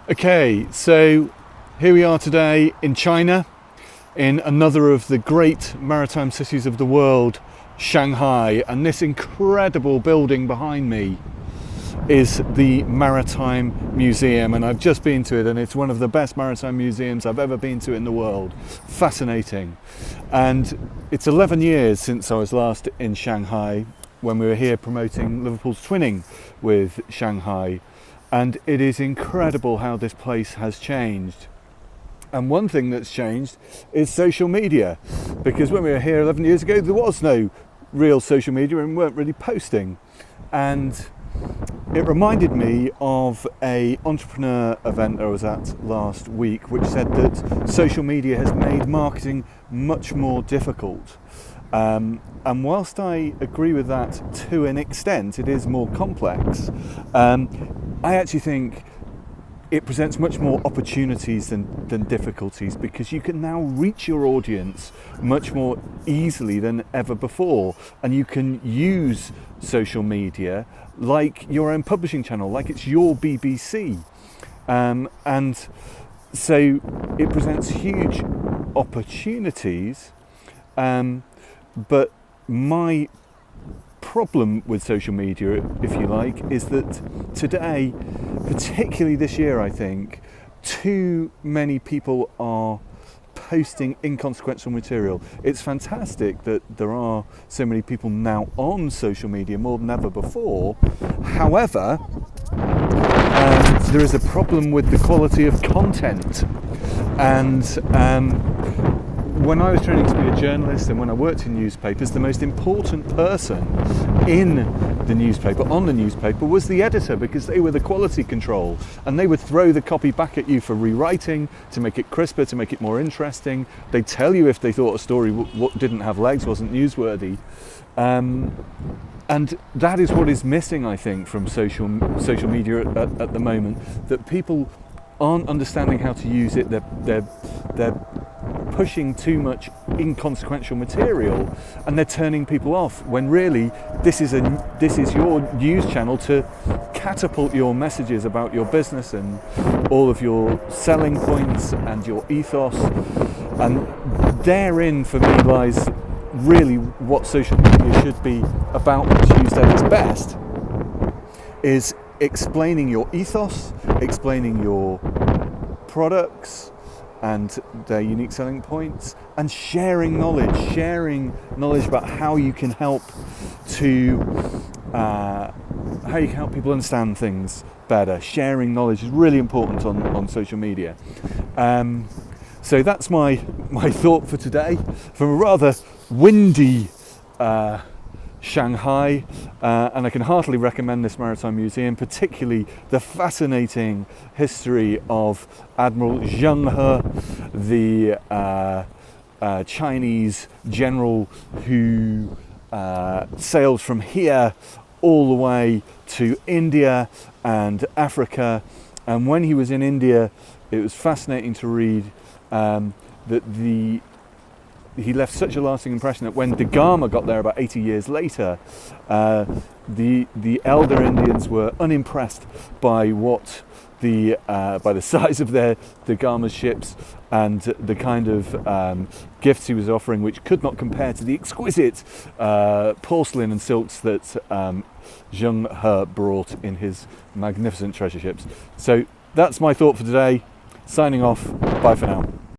Okay, so here we are today in China, in another of the great maritime cities of the world, Shanghai, and this incredible building behind me is the Maritime Museum, and I've just been to it, and it's one of the best maritime museums I've ever been to in the world. Fascinating. And it's 11 years since I was last in Shanghai, when we were here promoting Liverpool's twinning with Shanghai. And it is incredible how this place has changed. And one thing that's changed is social media, because when we were here 11 years ago, there was no real social media and we weren't really posting. And it reminded me of an entrepreneur event I was at last week, which said that social media has made marketing much more difficult. And whilst I agree with that to an extent, it is more complex. I actually think it presents much more opportunities than difficulties, because you can now reach your audience much more easily than ever before, and you can use social media like your own publishing channel, like it's your BBC. And so it presents huge opportunities, but my problem with social media, if you like, is that today, particularly this year, I think, too many people are posting inconsequential material. It's fantastic that there are so many people now on social media, more than ever before. However, there is a problem with the quality of content. And when I was training to be a journalist and when I worked in newspapers, the most important person in the newspaper, on the newspaper, was the editor, because they were the quality control, and they would throw the copy back at you for rewriting, to make it crisper, to make it more interesting. They'd tell you if they thought a story didn't have legs, wasn't newsworthy. And that is what is missing, I think, from social media at the moment, that people aren't understanding how to use it. They're pushing too much inconsequential material, and they're turning people off, when really this is your news channel to catapult your messages about your business and all of your selling points and your ethos. And therein, for me, lies really what social media should be about, when it's used at its best, is explaining your ethos, explaining your products and their unique selling points, and sharing knowledge about how you can help people understand things better. Sharing knowledge is really important on social media. So that's my thought for today, from a rather windy Shanghai, and I can heartily recommend this Maritime Museum, particularly the fascinating history of Admiral Zheng He, the Chinese general who sailed from here all the way to India and Africa. And when he was in India, it was fascinating to read that he left such a lasting impression that when Da Gama got there about 80 years later, the elder Indians were unimpressed by by the size of their Da Gama's ships and the kind of gifts he was offering, which could not compare to the exquisite porcelain and silks that Zheng He brought in his magnificent treasure ships. So that's my thought for today. Signing off. Bye for now.